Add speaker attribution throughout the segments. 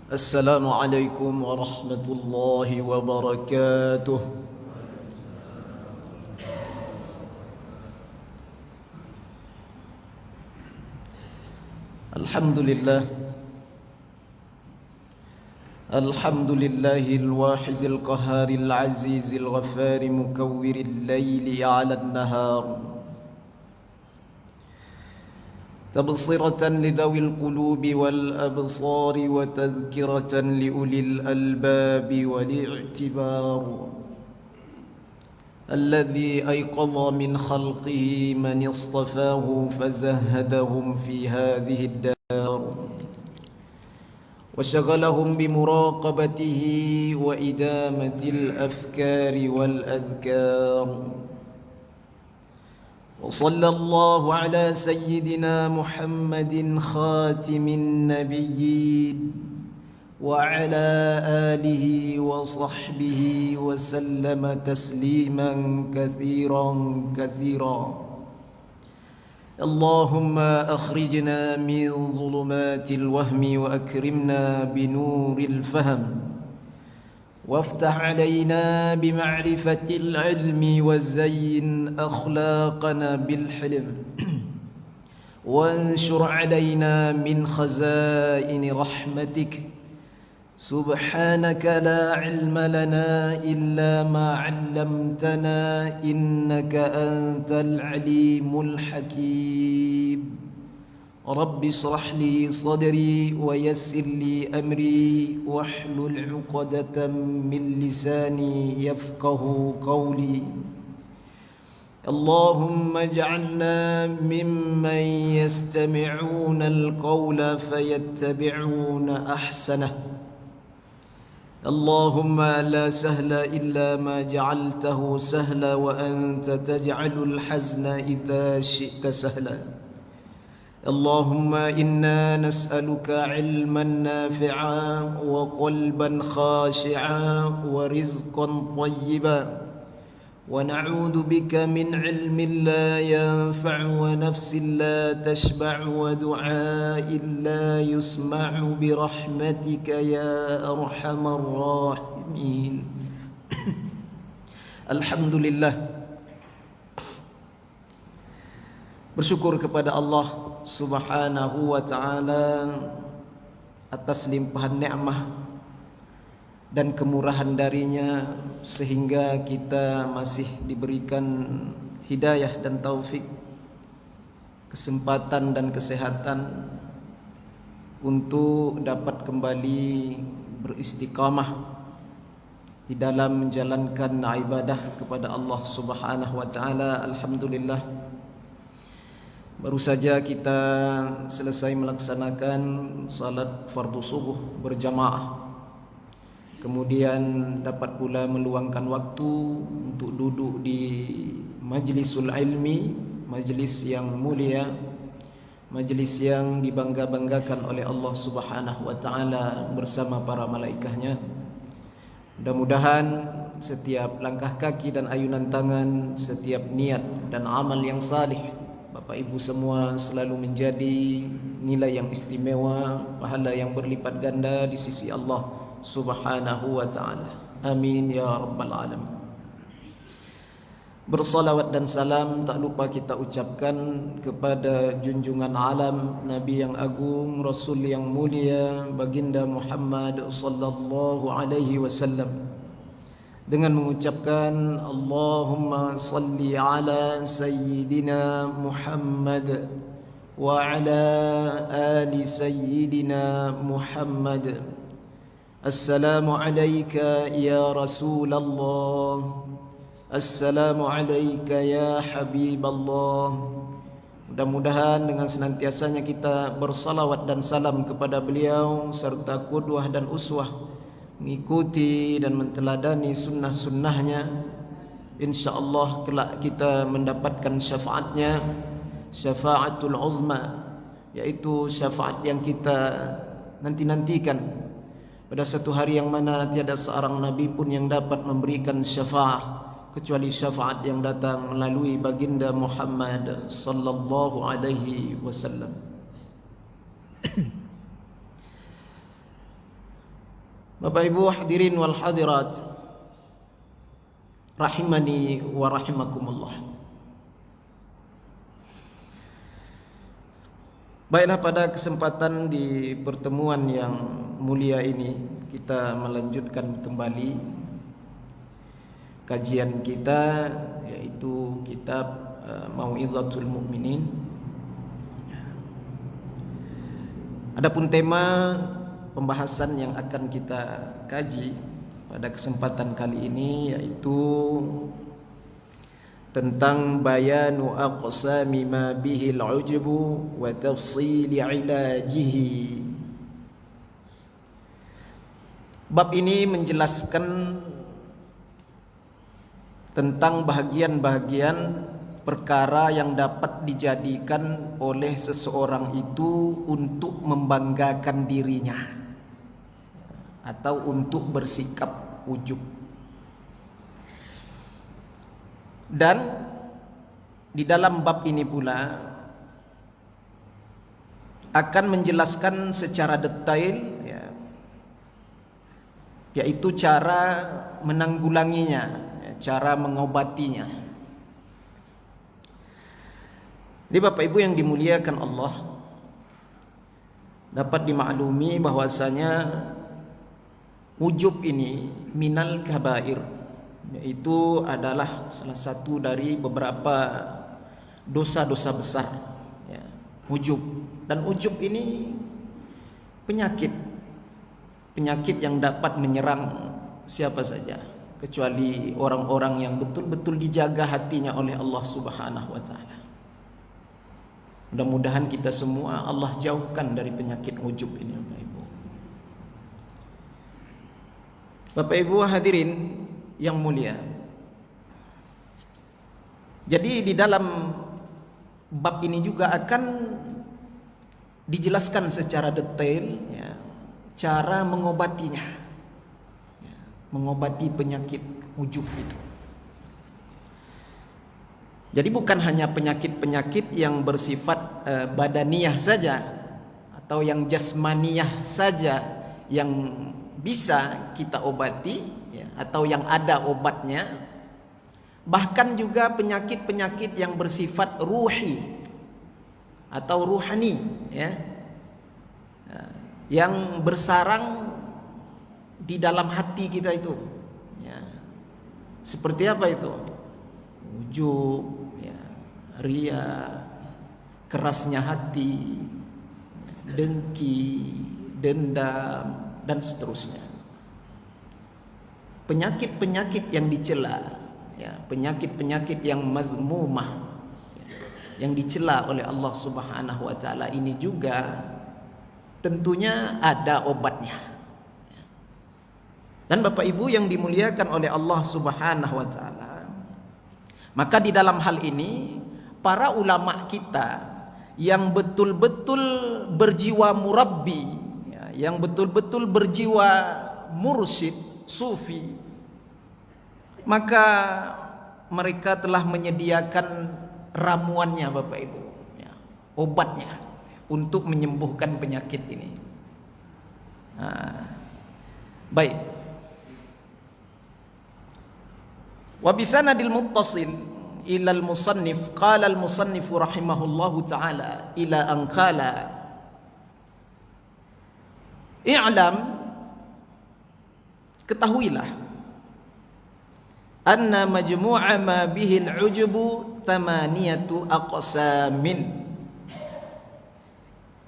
Speaker 1: السلام عليكم ورحمة الله وبركاته. الحمد لله الحمد لله الواحد القهار العزيز الغفار مكور الليل على النهار تبصرة لذوي القلوب والأبصار وتذكرة لأولي الألباب والاعتبار الذي أيقظ من خلقه من اصطفاه فزهدهم في هذه الدار وشغلهم بمراقبته وإدامة الأفكار والأذكار وصلى الله على سيدنا محمد خاتم النبيين وعلى آله وصحبه وسلم تسليما كثيرا كثيرا. اللهم أخرجنا من ظلمات الوهم وأكرمنا بنور الفهم وافتح علينا بمعرفة العلم وزين أخلاقنا بالحلم وانشر علينا من خزائن رحمتك سبحانك لا علم لنا إلا ما علمتنا إنك أنت العليم الحكيم. رب اشرح لي صدري ويسر لي أمري واحلل عقدة من لساني يفقه قولي. اللهم اجعلنا ممن يستمعون القول فيتبعون أحسنه. اللهم لا سهل إلا ما جعلته سهلا وأنت تجعل الحزن إذا شئت سهلا. اللهم إنا نسألك علما نافعا وقلبا خاشعا ورزقا طيبا ونعوذ بك من علم لا ينفع ونفس لا تشبع ودعاء لا يسمع برحمتك يا أرحم الراحمين. Alhamdulillah, bersyukur kepada Allah Subhanahu wa ta'ala atas limpahan nikmah dan kemurahan darinya sehingga kita masih diberikan hidayah dan taufik, kesempatan dan kesehatan untuk dapat kembali beristiqamah di dalam menjalankan ibadah kepada Allah Subhanahu wa ta'ala. Alhamdulillah, baru saja kita selesai melaksanakan salat fardu subuh berjamaah. Kemudian dapat pula meluangkan waktu untuk duduk di majlisul ilmi, majlis yang mulia, majlis yang dibangga-banggakan oleh Allah Subhanahu wa ta'ala bersama para malaikatnya. Mudah-mudahan setiap langkah kaki dan ayunan tangan, setiap niat dan amal yang salih Bapak Ibu semua selalu menjadi nilai yang istimewa, pahala yang berlipat ganda di sisi Allah Subhanahu wa ta'ala. Amin ya rabbal alamin. Bersalawat dan salam tak lupa kita ucapkan kepada junjungan alam, Nabi yang agung, Rasul yang mulia, Baginda Muhammad sallallahu alaihi wasallam, dengan mengucapkan Allahumma salli ala Sayyidina Muhammad wa ala ali Sayyidina Muhammad. Assalamu alayka ya Rasulullah, assalamu alayka ya Habiballah. Mudah-mudahan dengan senantiasanya kita bersalawat dan salam kepada beliau serta qudwah dan uswah, mengikuti dan menteladani sunnah-sunnahnya, insyaAllah kelak kita mendapatkan syafaatnya, syafaatul uzma, yaitu syafaat yang kita nanti-nantikan pada satu hari yang mana tiada seorang nabi pun yang dapat memberikan syafaat kecuali syafaat yang datang melalui baginda Muhammad sallallahu alaihi wasallam. Bapak Ibu hadirin wal hadirat rahimani wa rahimakumullah. Baiklah, pada kesempatan di pertemuan yang mulia ini kita melanjutkan kembali kajian kita, yaitu kitab Mau'izatul Mu'minin. Adapun tema pembahasan yang akan kita kaji pada kesempatan kali ini yaitu tentang bayanu aqsami ma bihi al-'ujbu wa tafsili 'ilajihi. Bab ini menjelaskan tentang bahagian-bahagian perkara yang dapat dijadikan oleh seseorang itu untuk membanggakan dirinya atau untuk bersikap ujub. Dan di dalam bab ini pula akan menjelaskan secara detail yaitu cara menanggulanginya, cara mengobatinya. Jadi Bapak Ibu yang dimuliakan Allah, dapat dimaklumi bahwasanya ujub ini minal kabair, yaitu adalah salah satu dari beberapa dosa-dosa besar ya, ujub. Dan ujub ini penyakit yang dapat menyerang siapa saja, kecuali orang-orang yang betul-betul dijaga hatinya oleh Allah Subhanahu wa taala. Mudah-mudahan kita semua Allah jauhkan dari penyakit ujub ini, Bapak Ibu. Bapak Ibu hadirin yang mulia. Jadi di dalam bab ini juga akan dijelaskan secara detail ya, cara mengobatinya, ya, mengobati penyakit ujub itu. Jadi bukan hanya penyakit-penyakit yang bersifat badaniyah saja atau yang jasmaniyah saja yang bisa kita obati ya, atau yang ada obatnya. Bahkan juga penyakit-penyakit yang bersifat ruhi atau ruhani ya, yang bersarang di dalam hati kita itu ya. Seperti apa itu? Ujub ya, ria, kerasnya hati, dengki, dendam, dan seterusnya. Penyakit-penyakit yang dicela ya, penyakit-penyakit yang mazmumah ya, yang dicela oleh Allah Subhanahu wa taala ini juga tentunya ada obatnya. Dan Bapak Ibu yang dimuliakan oleh Allah Subhanahu wa taala, maka di dalam hal ini para ulama kita yang betul-betul berjiwa murabbi ya, yang betul-betul berjiwa mursyid sufi, maka mereka telah menyediakan ramuannya Bapak Ibu ya, obatnya untuk menyembuhkan penyakit ini. Baik. Wa bisanadil muttasil ila al-musannif qala al-musannif rahimahullahu ta'ala ila an qala i'lam, ketahuilah, anna majmu'a ma bihi al-'ujubu thamaniyatu aqsamin,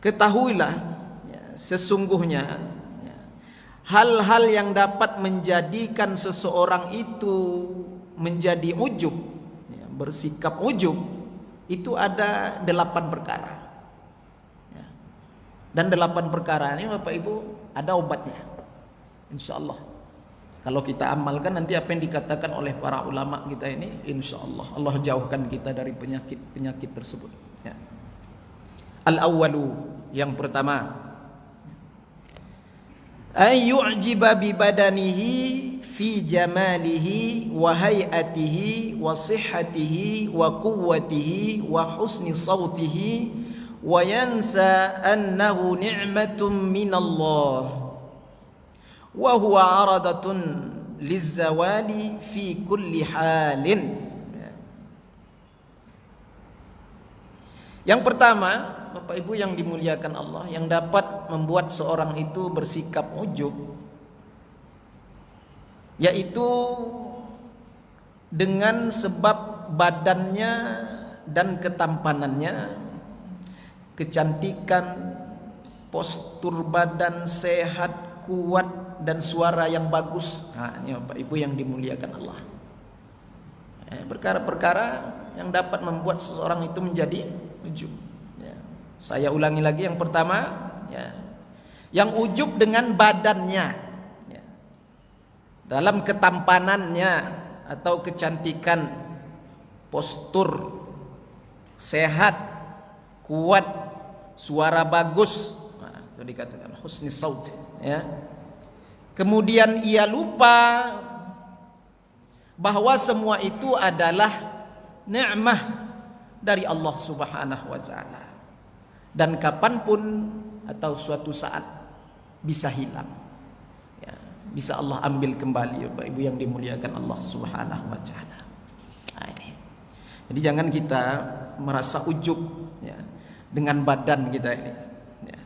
Speaker 1: ketahuilah ya, sesungguhnya ya, hal-hal yang dapat menjadikan seseorang itu menjadi ujub ya, bersikap ujub, itu ada 8 perkara ya. Dan 8 perkara ini Bapak Ibu ada obatnya, insyaallah. Kalau kita amalkan nanti apa yang dikatakan oleh para ulama kita ini, insyaallah Allah jauhkan kita dari penyakit-penyakit tersebut ya. Al-awwalu, yang pertama, ay yu'jiba bi badanihi fi jamalihi wa hayatihi wa sihhatihi wa quwwatihi wa husni sautihi wa yansa annahu ni'matun minallah wa huwa aradatun lizzawali fi kulli halin. Yang pertama, Bapak Ibu yang dimuliakan Allah, yang dapat membuat seorang itu bersikap ujub, yaitu dengan sebab badannya dan ketampanannya, kecantikan, postur badan sehat, kuat, dan suara yang bagus. Nah, ini Bapak Ibu yang dimuliakan Allah. Perkara-perkara yang dapat membuat seseorang itu menjadi ujub. Saya ulangi lagi, yang pertama, yang ujub dengan badannya, dalam ketampanannya atau kecantikan, postur sehat, kuat, suara bagus. Nah, itu dikatakan husni saut, ya. Kemudian ia lupa bahwa semua itu adalah nikmah dari Allah Subhanahu wa taala, dan kapanpun atau suatu saat bisa hilang, ya, bisa Allah ambil kembali, Bapak Ibu yang dimuliakan Allah Subhanahu wa taala. Nah, ini. Jadi jangan kita merasa ujub, ya, dengan badan kita ini, ya,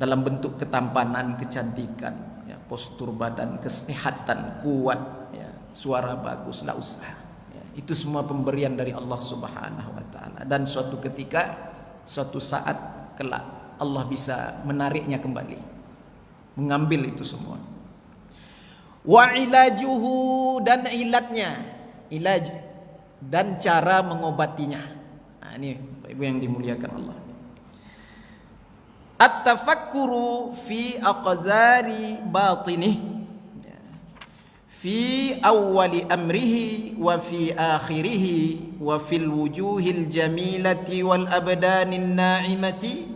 Speaker 1: dalam bentuk ketampanan, kecantikan, ya, postur badan, kesehatan, kuat, ya, suara bagus, tidak usah. Ya, itu semua pemberian dari Allah Subhanahu wa taala, dan suatu ketika, suatu saat kelak Allah bisa menariknya kembali, mengambil itu semua. Wa ilajuhu, dan ilatnya, ilaj, dan cara mengobatinya. Nah, ini Bapak Ibu yang dimuliakan Allah. At-tafakkuru fi aqdari batinih, fi awwali amrihi wa fi akhirihi wa fil wujuhil jamilati wal abdanin na'imati,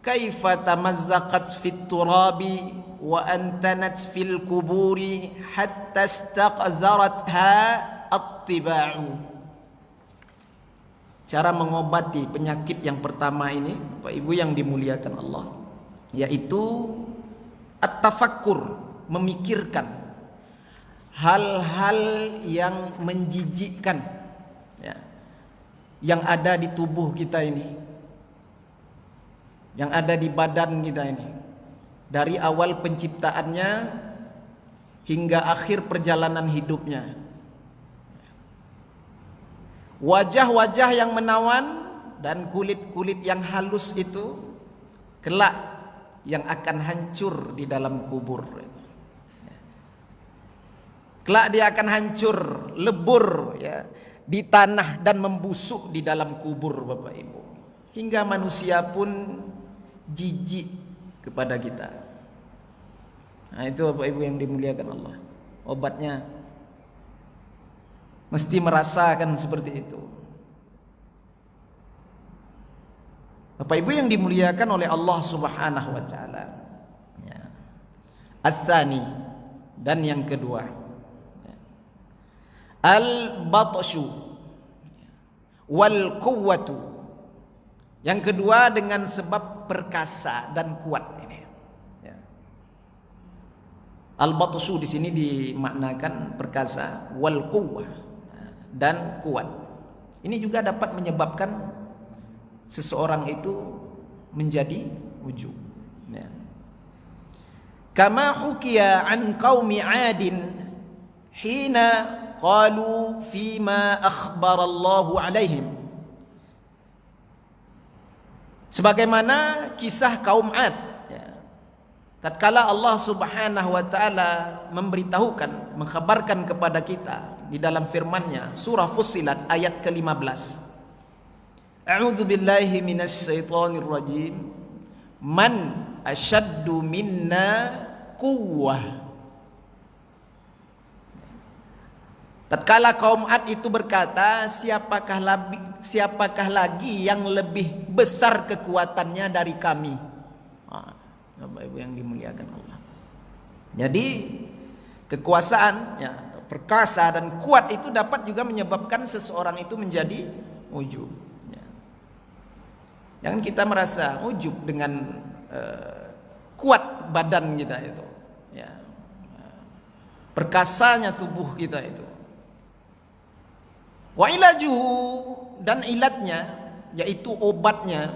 Speaker 1: kaifa tamazzaqat fit turabi wa antanat fil kuburi hatta istaqzaratha at-tiba'u. Cara mengobati penyakit yang pertama ini, Bapak Ibu yang dimuliakan Allah, yaitu at-tafakkur, memikirkan hal-hal yang menjijikkan, ya, yang ada di tubuh kita ini, yang ada di badan kita ini, dari awal penciptaannya hingga akhir perjalanan hidupnya. Wajah-wajah yang menawan dan kulit-kulit yang halus itu kelak yang akan hancur di dalam kubur. Kelak dia akan hancur, lebur, ya, di tanah dan membusuk di dalam kubur, Bapak Ibu. Hingga manusia pun jijik kepada kita. Nah, itu Bapak Ibu yang dimuliakan Allah. Obatnya mesti merasakan seperti itu. Bapak Ibu yang dimuliakan oleh Allah Subhanahu wa taala. Ya. Ats-tsani, dan yang kedua, al-batshu wal quwwatu. Yang kedua dengan sebab perkasa dan kuat ini. Ya. Al-batshu di sini dimaknakan perkasa, wal quwwah, dan kuat. Ini juga dapat menyebabkan seseorang itu menjadi ujub. Ya. Kama hukiya an qaumi 'adin hina qalu fima akhbarallahu 'alaihim. Sebagaimana kisah kaum 'Ad, ya. Tatkala Allah Subhanahu wa taala memberitahukan, mengkhabarkan kepada kita di dalam firman-Nya, surah Fussilat ayat ke-15. A'udzu billahi minasy syaithanir rajim. Man asyaddu minna quwwah. Tatkala kaum 'Ad itu berkata, siapakah lagi yang lebih besar kekuatannya dari kami? Bapak Ibu yang dimuliakan Allah. Jadi kekuasaan, ya, perkasa dan kuat itu dapat juga menyebabkan seseorang itu menjadi ujub. Ya. Jangan kita merasa ujub dengan kuat badan kita itu, ya, perkasanya tubuh kita itu. Wa ilajuhu, dan ilatnya yaitu obatnya,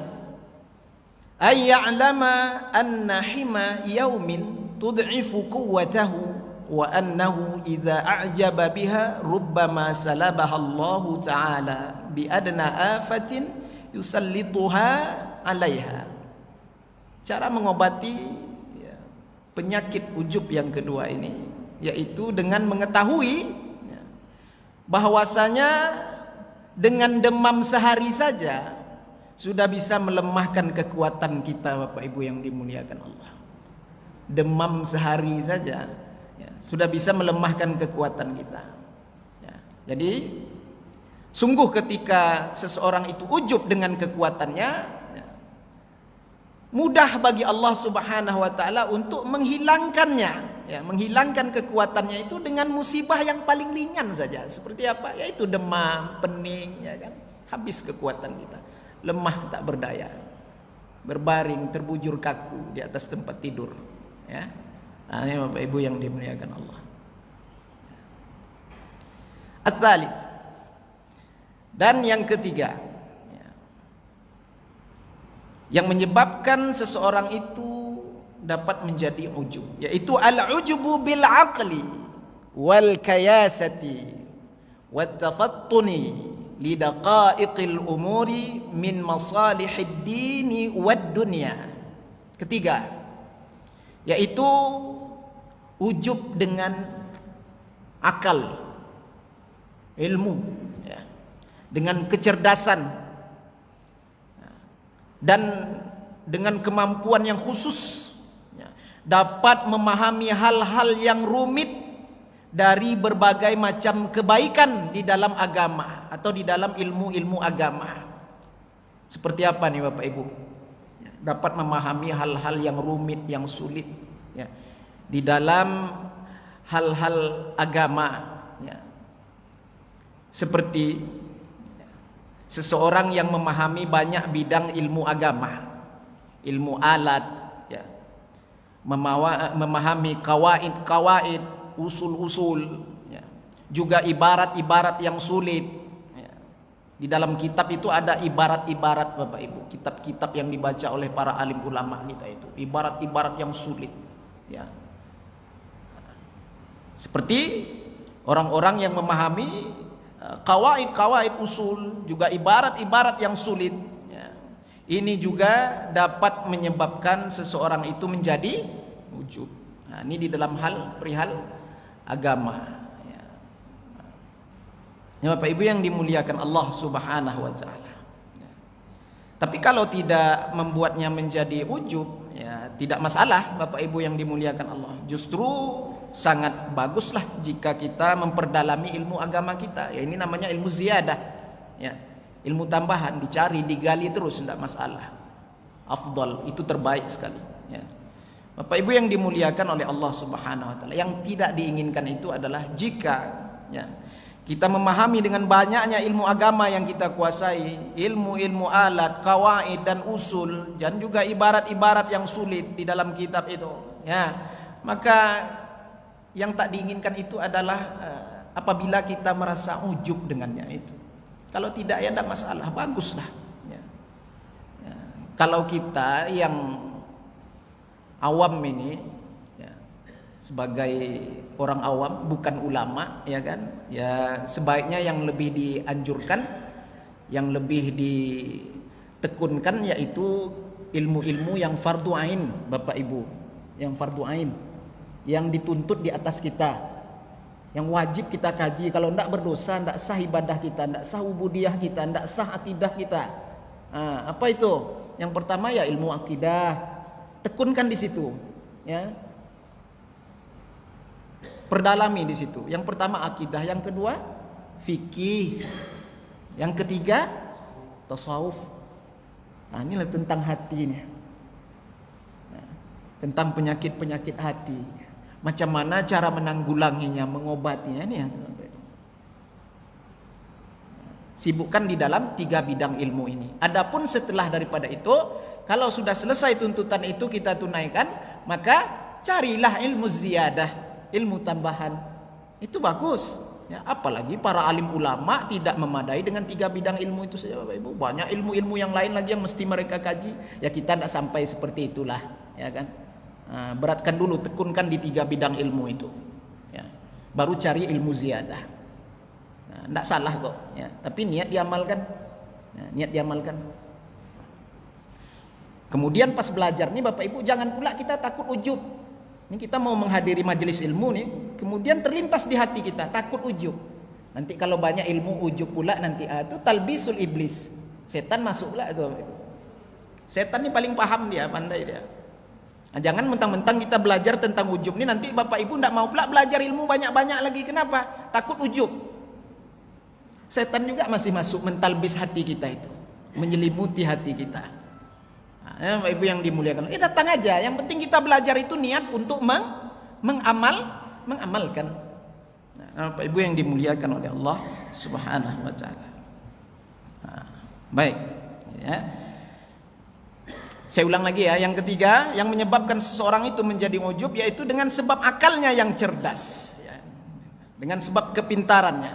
Speaker 1: ay ya'lama anna hima yaumin tud'ifu quwwatahu wa annahu idza a'jaba biha rubbama salabaha Allah ta'ala bi adna afatin yusallituha 'alaiha. Cara mengobati ya, penyakit ujub yang kedua ini yaitu dengan mengetahui ya, bahwasanya dengan demam sehari saja sudah bisa melemahkan kekuatan kita, Bapak Ibu yang dimuliakan Allah. Demam sehari saja ya, sudah bisa melemahkan kekuatan kita ya. Jadi sungguh ketika seseorang itu ujub dengan kekuatannya ya, mudah bagi Allah Subhanahu wa taala untuk menghilangkannya ya, menghilangkan kekuatannya itu dengan musibah yang paling ringan saja. Seperti apa? Yaitu demam, pening ya kan. Habis kekuatan kita. Lemah tak berdaya. Berbaring terbujur kaku di atas tempat tidur ya. Nah, ini Bapak Ibu yang dimuliakan Allah. At-tsalits, dan yang ketiga ya, yang menyebabkan seseorang itu dapat menjadi ujub, yaitu al-ujubu bil aqli wal kayasati wat tafattuni li daqa'iqil umuri min masalihid dini wad dunya. Ketiga, yaitu ujub dengan akal, ilmu ya, dengan kecerdasan dan dengan kemampuan yang khusus ya, dapat memahami hal-hal yang rumit dari berbagai macam kebaikan di dalam agama atau di dalam ilmu-ilmu agama. Seperti apa nih Bapak Ibu? Dapat memahami hal-hal yang rumit, yang sulit ya, di dalam hal-hal agama ya. Seperti seseorang yang memahami banyak bidang ilmu agama, ilmu alat ya, memahami kawaid, usul-usul ya. Juga ibarat-ibarat yang sulit ya. Di dalam kitab itu ada ibarat-ibarat Bapak Ibu, kitab-kitab yang dibaca oleh para alim ulama kita itu ibarat-ibarat yang sulit ya. Seperti orang-orang yang memahami kawaid usul, juga ibarat-ibarat yang sulit ya. Ini juga dapat menyebabkan seseorang itu menjadi ujub. Nah, ini di dalam hal perihal agama ya. Ya, Bapak Ibu yang dimuliakan Allah Subhanahu wa taala ya. Tapi kalau tidak membuatnya menjadi ujub ya, tidak masalah Bapak Ibu yang dimuliakan Allah. Justru sangat baguslah jika kita memperdalami ilmu agama kita ya. Ini namanya ilmu ziyadah ya, ilmu tambahan, dicari, digali terus, tidak masalah. Afdal, itu terbaik sekali ya. Bapak Ibu yang dimuliakan oleh Allah Subhanahu wa taala, yang tidak diinginkan itu adalah jika ya, kita memahami dengan banyaknya ilmu agama yang kita kuasai, ilmu-ilmu alat, kawaid dan usul, dan juga ibarat-ibarat yang sulit di dalam kitab itu ya, maka yang tak diinginkan itu adalah apabila kita merasa ujub dengannya itu. Kalau tidak ya tidak masalah, baguslah ya. Ya. Kalau kita yang awam ini ya, sebagai orang awam bukan ulama ya kan, ya sebaiknya yang lebih dianjurkan, yang lebih ditekunkan yaitu ilmu-ilmu yang fardu ain Bapak Ibu, yang fardu ain, yang dituntut di atas kita, yang wajib kita kaji. Kalau tidak berdosa, tidak sah ibadah kita, tidak sah ubudiyah kita, tidak sah akidah kita. Nah, apa itu? Yang pertama ya ilmu akidah, tekunkan di situ ya, perdalami di situ. Yang pertama akidah, yang kedua fikih, yang ketiga tasawuf. Nah, inilah tentang hatinya, tentang penyakit-penyakit hati. Macam mana cara menanggulanginya, mengobatinya ini ya. Sibukkan di dalam 3 bidang ilmu ini. Adapun setelah daripada itu, kalau sudah selesai tuntutan itu kita tunaikan, maka
Speaker 2: carilah ilmu ziyadah, ilmu tambahan. Itu bagus. Ya, apalagi para alim ulama tidak memadai dengan 3 bidang ilmu itu saja Bapak Ibu. Banyak ilmu-ilmu yang lain lagi yang mesti mereka kaji. Ya kita tidak sampai seperti itulah, ya kan. Beratkan dulu, tekunkan di 3 bidang ilmu itu. Ya. Baru cari ilmu ziyadah. Tidak salah kok. Ya. Tapi niat diamalkan. Ya, niat diamalkan. Kemudian pas belajar nih Bapak Ibu, jangan pula kita takut ujub. Ini kita mau menghadiri majelis ilmu nih, kemudian terlintas di hati kita takut ujub. Nanti kalau banyak ilmu ujub pula nanti itu talbisul iblis. Setan masuk pula itu. Setan ini paling paham dia, pandai dia. Nah, jangan mentang-mentang kita belajar tentang ujub nih nanti Bapak Ibu tidak mau pula belajar ilmu banyak-banyak lagi. Kenapa? Takut ujub. Setan juga masih masuk mentalbis hati kita itu, menyelimuti hati kita. Ya, Bapak Ibu yang dimuliakan, datang aja. Yang penting kita belajar itu niat untuk mengamalkan. Nah, Bapak Ibu yang dimuliakan oleh Allah Subhanahu wa taala. Baik, ya. Saya ulang lagi ya, yang ketiga yang menyebabkan seseorang itu menjadi ujub yaitu dengan sebab akalnya yang cerdas, ya. Dengan sebab kepintarannya.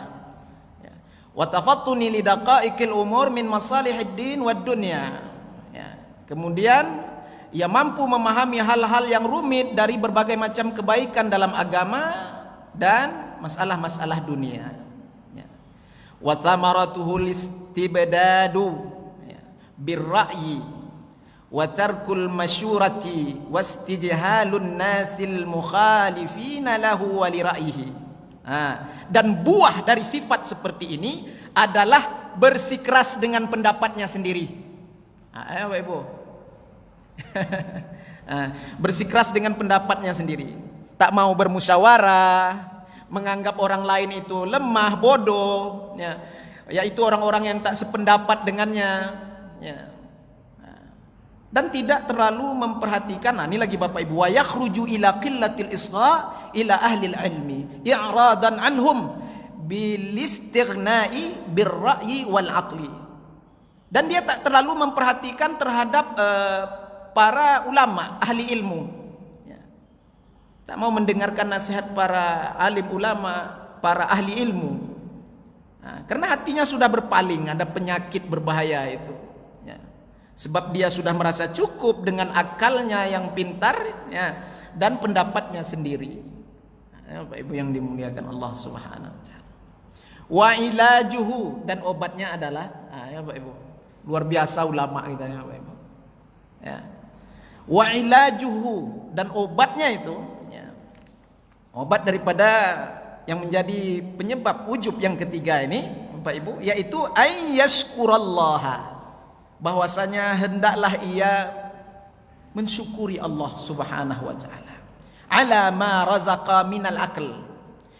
Speaker 2: Ya. Wa tafattuni li daqaiqil umur min masalihid din wad dunya. Kemudian ia mampu memahami hal-hal yang rumit dari berbagai macam kebaikan dalam agama dan masalah-masalah dunia. Wa thamaratuhu listibdadu birra'yi wa tarkul masyurati wastijhalun nasil mukhalifina lahu wa li ra'yihi. Dan buah dari sifat seperti ini adalah bersikeras dengan pendapatnya sendiri. Ayo Bapak Ibu. Bersikeras dengan pendapatnya sendiri, tak mau bermusyawarah, menganggap orang lain itu lemah, bodoh, ya, yaitu orang-orang yang tak sependapat dengannya, ya. Dan tidak terlalu memperhatikan. Ini lagi Bapak Ibu, wa yakhruju ila qillatil isgha ila ahli ilmi i'radan anhum bil istighna'i bir ra'yi wal aqli. Dan dia tak terlalu memperhatikan terhadap para ulama, ahli ilmu, ya. Tak mau mendengarkan nasihat para alim ulama, para ahli ilmu. Karena hatinya sudah berpaling, ada penyakit berbahaya itu, ya. Sebab dia sudah merasa cukup dengan akalnya yang pintar, ya, dan pendapatnya sendiri. Bapak Ibu yang dimuliakan Allah Subhanahu wa taala. Wa ilajuhu, dan obatnya adalah, ya Bapak Ibu, luar biasa ulama kita, ya Bapak Ibu. Ya. Wa ilajuhu, dan obatnya itu, ya, obat daripada yang menjadi penyebab ujub yang ketiga ini Bapak Ibu, yaitu ayyashkurallaha, bahwasanya hendaklah ia mensyukuri Allah Subhanahu wa taala ala ma razaqa minal aql,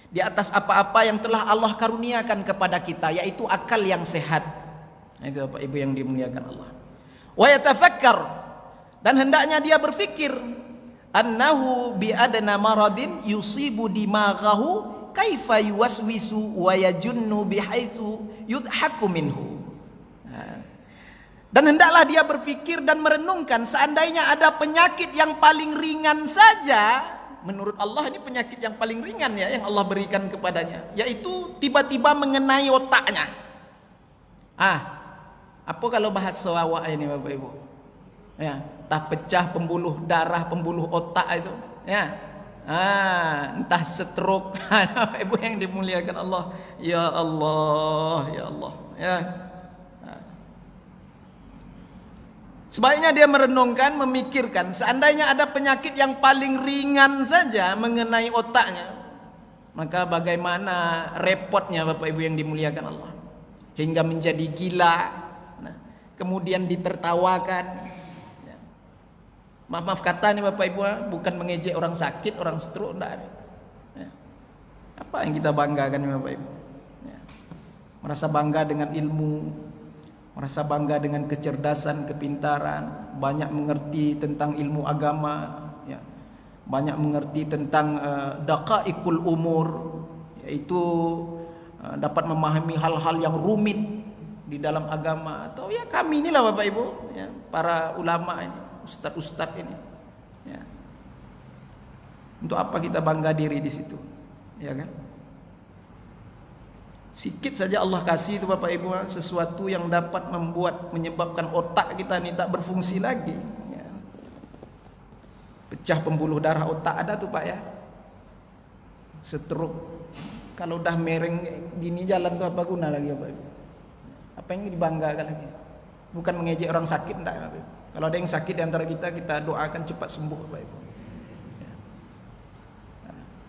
Speaker 2: di atas apa-apa yang telah Allah karuniakan kepada kita, yaitu akal yang sehat. Itu Bapak Ibu yang dimuliakan Allah. Wa yatafakkar, dan hendaknya dia berfikir, annahu bi adna maradin yusibu dimaghahu kaifa yuwaswisu wa yajunnu bihaitsu yudhaku minhu. Dan hendaklah dia berfikir dan merenungkan, seandainya ada penyakit yang paling ringan saja, menurut Allah ini penyakit yang paling ringan, ya, yang Allah berikan kepadanya, yaitu tiba-tiba mengenai otaknya. Apa kalau bahas awak ini Bapak Ibu? Ya, entah pecah pembuluh darah, pembuluh otak itu, ya. Entah stroke. Ibu yang dimuliakan Allah, ya Allah, ya Allah, ya. Sebaiknya dia merenungkan, memikirkan, seandainya ada penyakit yang paling ringan saja mengenai otaknya, maka bagaimana repotnya Bapak Ibu yang dimuliakan Allah, hingga menjadi gila, kemudian ditertawakan. Maaf katanya Bapak Ibu, bukan mengejek orang sakit, orang stroke, enggak ada. Ya. Apa yang kita banggakan Bapak Ibu? Ya. Merasa bangga dengan ilmu, merasa bangga dengan kecerdasan, kepintaran, banyak mengerti tentang ilmu agama, ya. Banyak mengerti tentang daqaiqul umur, yaitu dapat memahami hal-hal yang rumit di dalam agama. Atau ya kami inilah Bapak Ibu, ya, para ulama ini, ustadz-ustadz ini, ya. Untuk apa kita bangga diri di situ? Ya kan? Sikit saja Allah kasih itu Bapak Ibu sesuatu yang dapat menyebabkan otak kita ini tak berfungsi lagi. Ya. Pecah pembuluh darah otak ada tuh Pak ya. Stroke. Kalau udah mereng gini jalan tuh apa guna lagi Bapak Ibu? Apa yang dibanggakan lagi? Bukan mengejek orang sakit enggak Bapak Ibu. Kalau ada yang sakit di antara kita doakan cepat sembuh Bapak Ibu. Ya.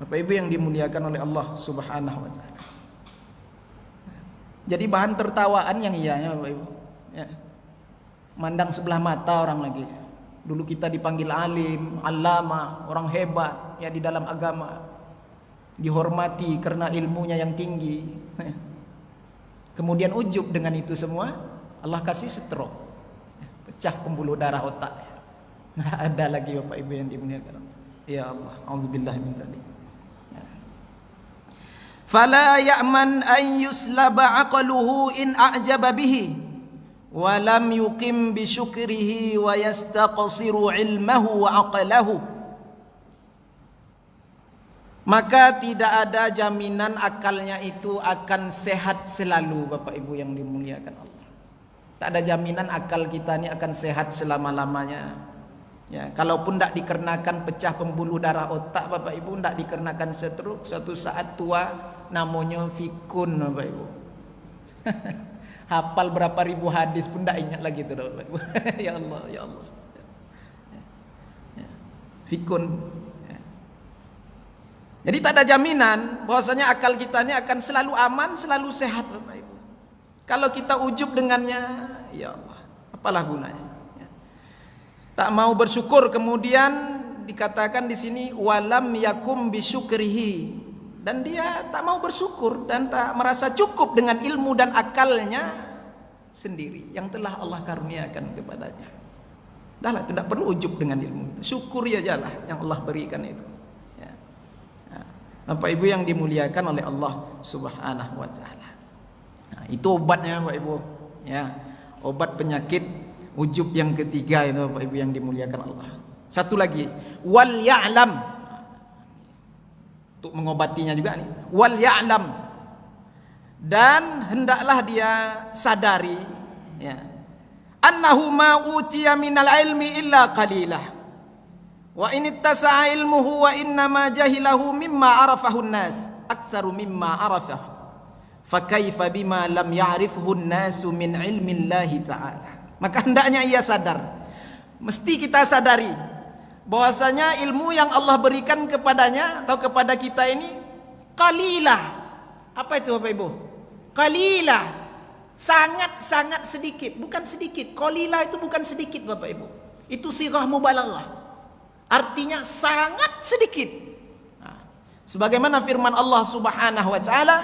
Speaker 2: Bapak Ibu yang dimuliakan oleh Allah Subhanahu wa taala. Jadi bahan tertawaan yang iyanya Bapak Ibu. Ya. Mandang sebelah mata orang lagi. Dulu kita dipanggil alim, allama, orang hebat ya di dalam agama. Dihormati karena ilmunya yang tinggi. Kemudian ujub dengan itu semua, Allah kasih stroke. Pecah pembuluh darah otak. Nggak ada lagi Bapak Ibu yang dimuliakan Allah. Ya Allah, auzubillah min dzalik. Fala ya'man an yuslaba aqluhu in a'jaba bihi wa lam yuqim bi syukrihi wa yastaqsiru ilmahu wa aqlahu. Maka tidak ada jaminan akalnya itu akan sehat selalu Bapak Ibu yang dimuliakan Allah. Tak ada jaminan akal kita ini akan sehat selama-lamanya. Ya, kalaupun tidak dikarenakan pecah pembuluh darah otak Bapak Ibu, tidak dikarenakan stroke, suatu saat tua namanya fikun Bapak Ibu. Hafal berapa ribu hadis pun tidak ingat lagi itu Bapak Ibu. Ya Allah, ya Allah. Ya. Fikun. Ya. Jadi tak ada jaminan bahwasanya akal kita ini akan selalu aman, selalu sehat Bapak Ibu. Kalau kita ujub dengannya, ya Allah, apalah gunanya? Tak mau bersyukur, kemudian dikatakan di sini walam yakum bisyukrihi, dan dia tak mau bersyukur dan tak merasa cukup dengan ilmu dan akalnya sendiri yang telah Allah karuniakan kepadanya. Dahlah, tidak perlu ujub dengan ilmu itu, syukuri ajalah yang Allah berikan itu. Ya. Nah, Bapak Ibu yang dimuliakan oleh Allah Subhanahu wa taala. Nah, itu obatnya Bapak Ibu. Ya, obat penyakit ujub yang ketiga itu Bapak Ibu yang dimuliakan Allah. Satu lagi, wal ya'lam. Untuk mengobatinya juga nih. Wal ya'lam. Dan hendaklah dia sadari ya. Annahu ma utiya minal ilmi illa qalilah. Wa in ittasa'a ilmuhu wa innama jahilahu mimma arafahu an-nas aktsaru mimma arafah. Fa kaifa bima lam ya'rifhu an-nasu min ilmi Allah ta'ala. Maka hendaknya ia sadar. Mesti kita sadari bahwasanya ilmu yang Allah berikan kepadanya atau kepada kita ini qalilah. Apa itu Bapak Ibu? Qalilah. Sangat-sangat sedikit, bukan sedikit. Qalilah itu bukan sedikit Bapak Ibu. Itu sighah mubalaghah. Artinya sangat sedikit. Nah, sebagaimana firman Allah Subhanahu wa taala,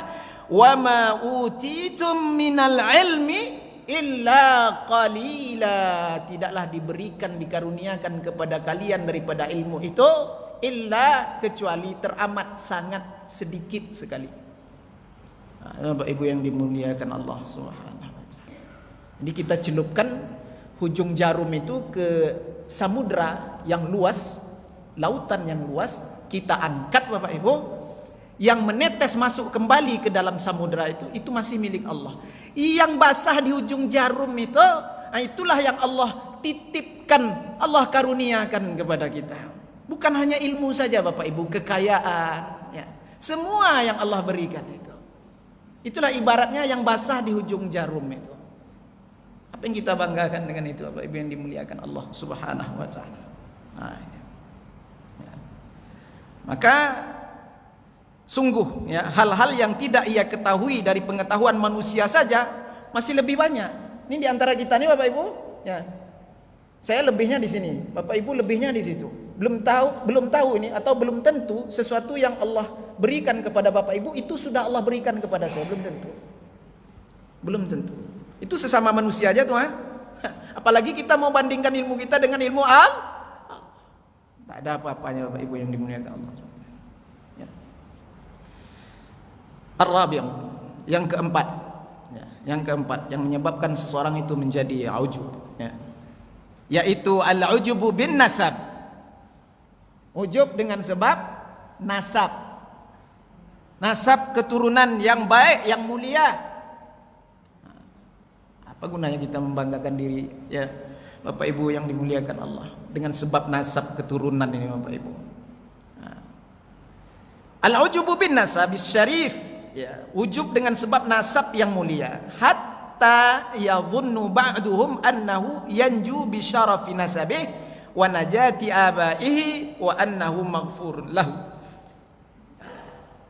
Speaker 2: "Wa ma utitum minal ilmi illa qalila." Tidaklah diberikan, dikaruniakan kepada kalian daripada ilmu itu illa, kecuali teramat sangat sedikit sekali. Bapak Ibu yang dimuliakan Allah Subhanahu wa taala. Jadi kita celupkan hujung jarum itu ke samudra yang luas, lautan yang luas, kita angkat Bapak Ibu, yang menetes masuk kembali ke dalam samudra itu masih milik Allah. Yang basah di ujung jarum itu, itulah yang Allah titipkan, Allah karuniakan kepada kita. Bukan hanya ilmu saja Bapak Ibu, kekayaan, ya. Semua yang Allah berikan itu. Itulah ibaratnya yang basah di ujung jarum itu. Apa yang kita banggakan dengan itu Bapak Ibu yang dimuliakan Allah Subhanahu wa taala. Nah, ya. Maka sungguh ya, hal-hal yang tidak ia ketahui dari pengetahuan manusia saja masih lebih banyak. Ini di antara kita nih Bapak Ibu, ya. Saya lebihnya di sini, Bapak Ibu lebihnya di situ. Belum tahu ini atau belum tentu sesuatu yang Allah berikan kepada Bapak Ibu itu sudah Allah berikan kepada saya, belum tentu. Belum tentu. Itu sesama manusia aja tuh, ha? Apalagi kita mau bandingkan ilmu kita dengan ilmu Allah. Tak ada apa-apanya Bapak Ibu yang dimuliakan Allah. Ya. Ar-rabi', yang keempat, ya, yang menyebabkan seseorang itu menjadi ujub, ya, yaitu al-ujubu bin nasab. Ujub dengan sebab nasab. Nasab keturunan yang baik, yang mulia. Apa gunanya kita membanggakan diri, ya Bapak Ibu yang dimuliakan Allah, dengan sebab nasab keturunan ini Bapak Ibu. Al-ujubu bin nasabis syarif, ya, ujub dengan sebab nasab yang mulia. Hatta yadhunnu ba'duhum annahu yanju bi syarafi nasabih wa najati abaihi wa annahu maghfur lahu.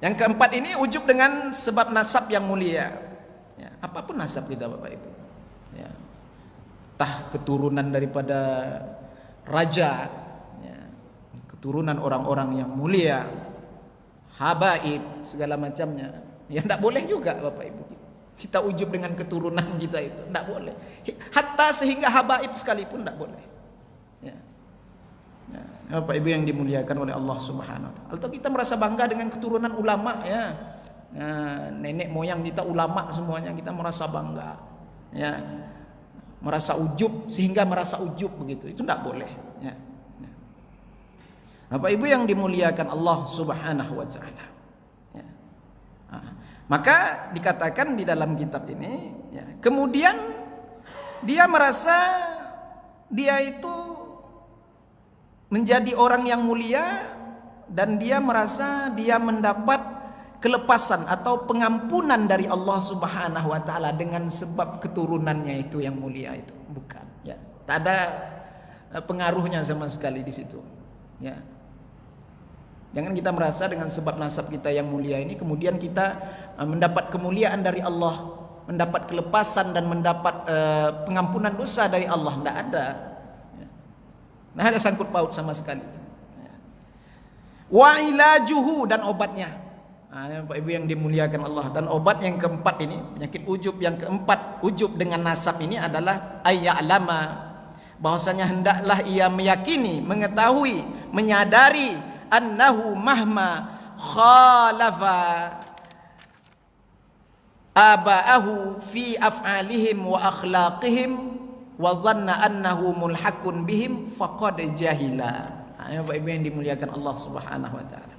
Speaker 2: Yang keempat ini ujub dengan sebab nasab yang mulia. Ya, apapun nasab kita Bapak Ibu. Ya. Entah keturunan daripada raja, ya, keturunan orang-orang yang mulia, habaib, segala macamnya. Ya tidak boleh juga Bapak Ibu. Kita ujub dengan keturunan kita itu, tidak boleh. Hatta sehingga habaib sekalipun tidak boleh. Ya. Ya, Bapak Ibu yang dimuliakan oleh Allah Subhanahu wa taala. Atau kita merasa bangga dengan keturunan ulama, ya. Nah, nenek moyang kita ulama semuanya, kita merasa bangga. Ya. Merasa ujub, sehingga merasa ujub begitu. Itu tidak boleh, ya. Ya. Bapak Ibu yang dimuliakan Allah Subhanahu wa taala. Ya. Nah, maka dikatakan di dalam kitab ini, ya, kemudian dia merasa dia itu menjadi orang yang mulia, dan dia merasa dia mendapat kelepasan atau pengampunan dari Allah Subhanahu wa taala dengan sebab keturunannya itu yang mulia itu. Bukan, ya. Tak ada pengaruhnya sama sekali di situ. Ya. Jangan kita merasa dengan sebab nasab kita yang mulia ini kemudian kita mendapat kemuliaan dari Allah, mendapat kelepasan dan mendapat pengampunan dosa dari Allah. Tidak ada. Nah, ada sangkut paut sama sekali. Wa ilajuhu, dan obatnya. Nah, Bapak Ibu yang dimuliakan Allah, dan obat yang keempat ini, penyakit ujub yang keempat, ujub dengan nasab ini adalah ayya'lama, bahwasanya hendaklah ia meyakini, mengetahui, menyadari annahu mahma khalafa aba'ahu fi af'alihim wa akhlaqihim wa dhanna annahu mulhaqun bihim faqad jahila. Bapak Ibu yang dimuliakan Allah Subhanahu wa taala.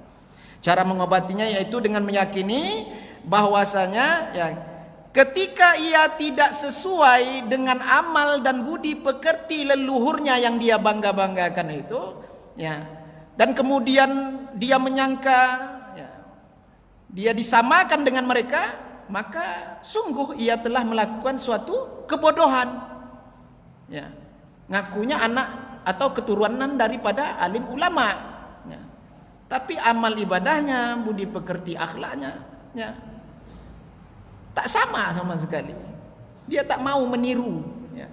Speaker 2: Cara mengobatinya yaitu dengan meyakini bahwasanya, ya, ketika ia tidak sesuai dengan amal dan budi pekerti leluhurnya yang dia bangga-banggakan itu, ya, dan kemudian dia menyangka, ya, dia disamakan dengan mereka, maka sungguh ia telah melakukan suatu kebodohan. Ya, ngakunya anak atau keturunan daripada alim ulama, ya, tapi amal ibadahnya, budi pekerti akhlaknya, ya, tak sama sekali. Dia tak mau meniru, ya,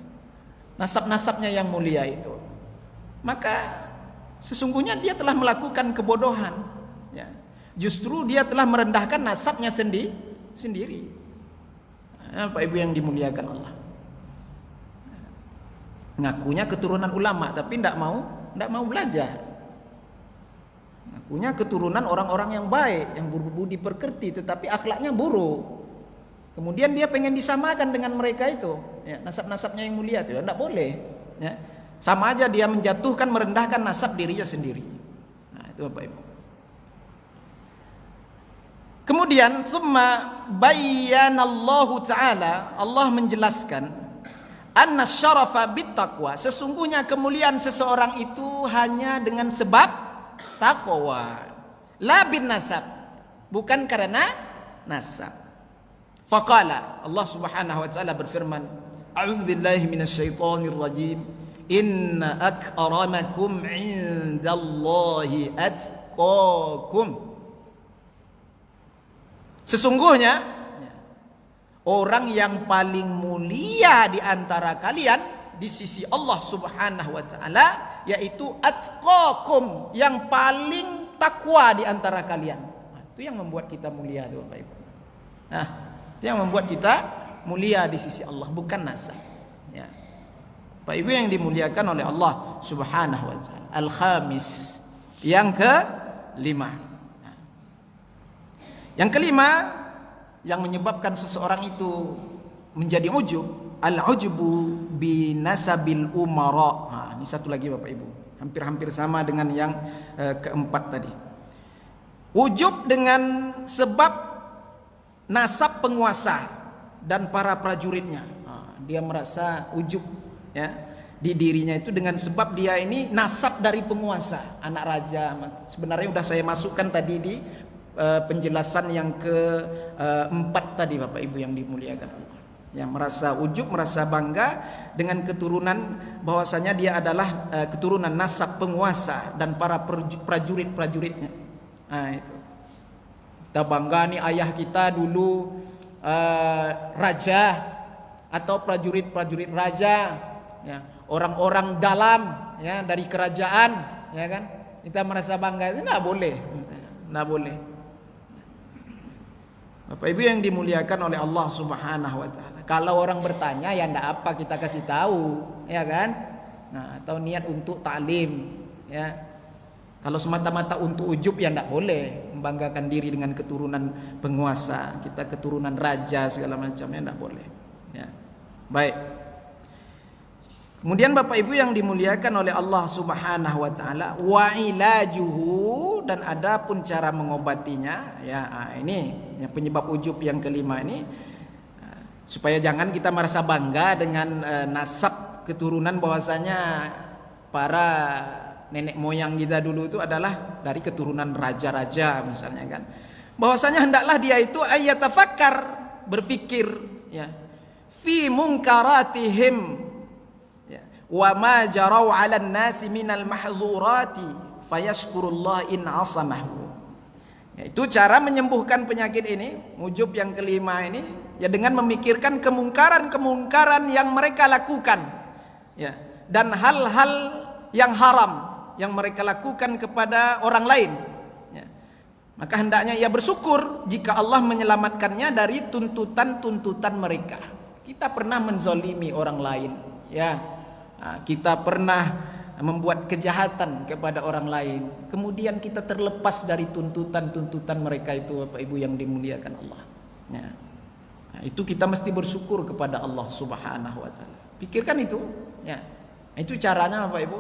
Speaker 2: nasab-nasabnya yang mulia itu. Maka sesungguhnya dia telah melakukan kebodohan, ya. Justru dia telah merendahkan nasabnya sendiri. Bapak Ibu yang dimuliakan Allah. Ngakunya keturunan ulama tapi tidak mau belajar. Ngakunya keturunan orang-orang yang baik, yang berbudi pekerti, tetapi akhlaknya buruk. Kemudian dia pengen disamakan dengan mereka itu, ya, nasab-nasabnya yang mulia itu, tidak boleh, ya. Sama aja dia menjatuhkan, merendahkan nasab dirinya sendiri. Nah, itu Bapak Ibu. Kemudian summa bayyanallahu ta'ala, Allah menjelaskan anna syarafa bittaqwa, sesungguhnya kemuliaan seseorang itu hanya dengan sebab takwa, la bin nasab, bukan karena nasab. Faqala, Allah Subhanahu wa taala berfirman, a'udzu billahi minasyaitonir rajim, inna akramakum 'indallahi atqakum. Sesungguhnya orang yang paling mulia di antara kalian di sisi Allah Subhanahu wa taala yaitu atqakum, yang paling takwa di antara kalian. Nah, itu yang membuat kita mulia tuh Bapak Ibu. Nah, itu yang membuat kita mulia di sisi Allah, bukan nasab. Ya. Bapak Ibu yang dimuliakan oleh Allah Subhanahu wa taala. Al-khamis, yang kelima. Nah. Yang kelima yang menyebabkan seseorang itu menjadi ujub, al-ujubu binasabil umara. Nah, ini satu lagi Bapak Ibu, hampir-hampir sama dengan yang keempat tadi. Ujub dengan sebab nasab penguasa dan para prajuritnya. Dia merasa ujub ya di dirinya itu dengan sebab dia ini nasab dari penguasa, anak raja. Sebenarnya sudah saya masukkan tadi di penjelasan yang keempat tadi, Bapak Ibu yang dimuliakan Allah. Yang merasa ujub, merasa bangga dengan keturunan, bahwasanya dia adalah keturunan nasab penguasa dan para prajurit-prajuritnya. Nah itu, kita bangga nih ayah kita dulu raja atau prajurit-prajurit raja, ya, orang-orang dalam ya dari kerajaan, ya kan? Kita merasa bangga, itu enggak boleh. Enggak boleh. Bapak Ibu yang dimuliakan oleh Allah Subhanahu wa taala. Kalau orang bertanya ya enggak apa, kita kasih tahu, ya kan? Nah, atau niat untuk taklim, ya. Kalau semata-mata untuk ujub ya enggak boleh, membanggakan diri dengan keturunan penguasa, kita keturunan raja segala macamnya enggak boleh, ya. Baik. Kemudian Bapak Ibu yang dimuliakan oleh Allah Subhanahu wa taala, wa ilajuhu, dan ada pun cara mengobatinya, ya. Ini yang penyebab ujub yang kelima ini, supaya jangan kita merasa bangga dengan nasab keturunan, bahwasanya para nenek moyang kita dulu itu adalah dari keturunan raja-raja misalnya kan. Bahwasanya hendaklah dia itu ayatafakkar, berfikir ya, fi munkaratihim ya, wa ma jarau 'alan nasi minal mahdhurati fayashkurullah in 'asamahu. Yaitu cara menyembuhkan penyakit ini, ujub yang kelima ini, ya dengan memikirkan kemungkaran-kemungkaran yang mereka lakukan, ya, dan hal-hal yang haram yang mereka lakukan kepada orang lain, ya. Maka hendaknya ia bersyukur jika Allah menyelamatkannya dari tuntutan-tuntutan mereka. Kita pernah menzolimi orang lain, ya, kita pernah membuat kejahatan kepada orang lain, kemudian kita terlepas dari tuntutan-tuntutan mereka itu, Bapak Ibu yang dimuliakan Allah, ya. Nah, itu kita mesti bersyukur kepada Allah Subhanahu wa taala. Pikirkan itu, ya. Itu caranya, Bapak Ibu.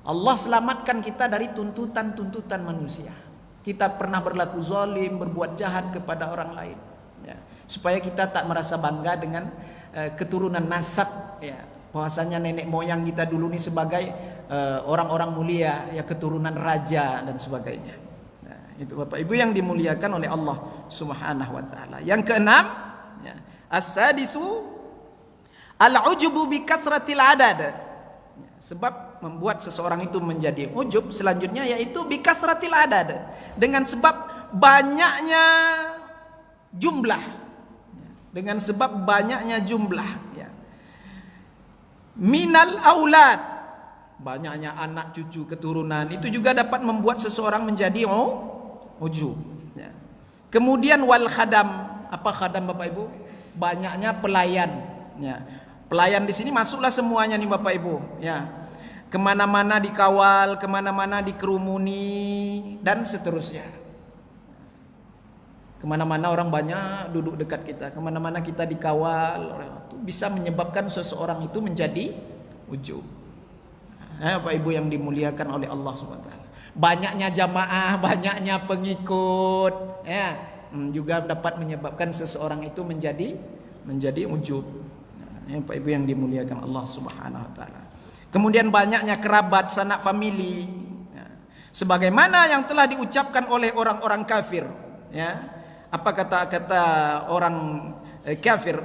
Speaker 2: Allah selamatkan kita dari tuntutan-tuntutan manusia. Kita pernah berlaku zalim, berbuat jahat kepada orang lain, ya. Supaya kita tak merasa bangga dengan keturunan nasab, ya, bahwasanya nenek moyang kita dulu ini sebagai orang-orang mulia, ya, keturunan raja dan sebagainya. Nah, itu Bapak Ibu yang dimuliakan oleh Allah Subhanahu wa taala. Yang keenam, ya, as-sadisu al-ujubu bi katsratil adad. Ya, sebab membuat seseorang itu menjadi ujub selanjutnya yaitu bi kasratil adad, dengan sebab banyaknya jumlah. Ya, dengan sebab banyaknya jumlah, ya. Minal aulad, banyaknya anak cucu keturunan itu juga dapat membuat seseorang menjadi ujub, ya. Kemudian wal khadam, apa khadam Bapak Ibu? Banyaknya pelayan, ya. Pelayan di sini masuklah semuanya nih Bapak Ibu, ya. Kemana-mana dikawal, kemana-mana dikerumuni dan seterusnya. Kemana-mana orang banyak duduk dekat kita, kemana-mana kita dikawal, itu bisa menyebabkan seseorang itu menjadi ujub. Nah, Bapak Ibu yang dimuliakan oleh Allah SWT, banyaknya jamaah, banyaknya pengikut, ya, juga dapat menyebabkan seseorang itu menjadi ujub. Nah, Bapak Ibu yang dimuliakan Allah Subhanahu wa taala. Kemudian banyaknya kerabat, sanak famili, ya, sebagaimana yang telah diucapkan oleh orang-orang kafir, ya. Apa kata orang kafir?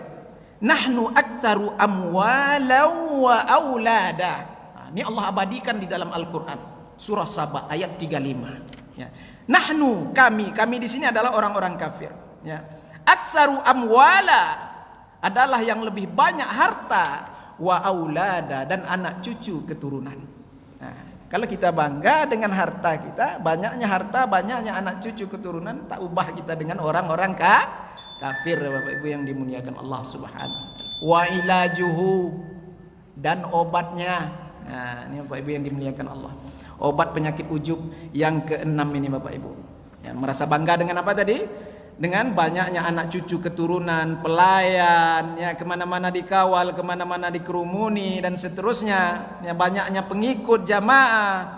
Speaker 2: Nahnu aktsaru amwalan wa aulada. Nah, ini Allah abadikan di dalam Al-Qur'an, surah Saba ayat 35, ya. Nahnu, kami di sini adalah orang-orang kafir, ya. Aktsaru amwala adalah yang lebih banyak harta, wa aulada, dan anak cucu keturunan. Nah, kalau kita bangga dengan harta kita, banyaknya harta, banyaknya anak cucu keturunan, tak ubah kita dengan orang-orang kafir, Bapak Ibu yang dimuliakan Allah Subhanahu wa taala. Wa ilajuhu, dan obatnya. Nah, ini Bapak Ibu yang dimuliakan Allah. Obat penyakit ujub yang keenam ini Bapak Ibu. Ya, merasa bangga dengan apa tadi? Dengan banyaknya anak cucu keturunan, pelayan, ya, kemana-mana dikawal, kemana-mana dikerumuni dan seterusnya, ya, banyaknya pengikut jamaah,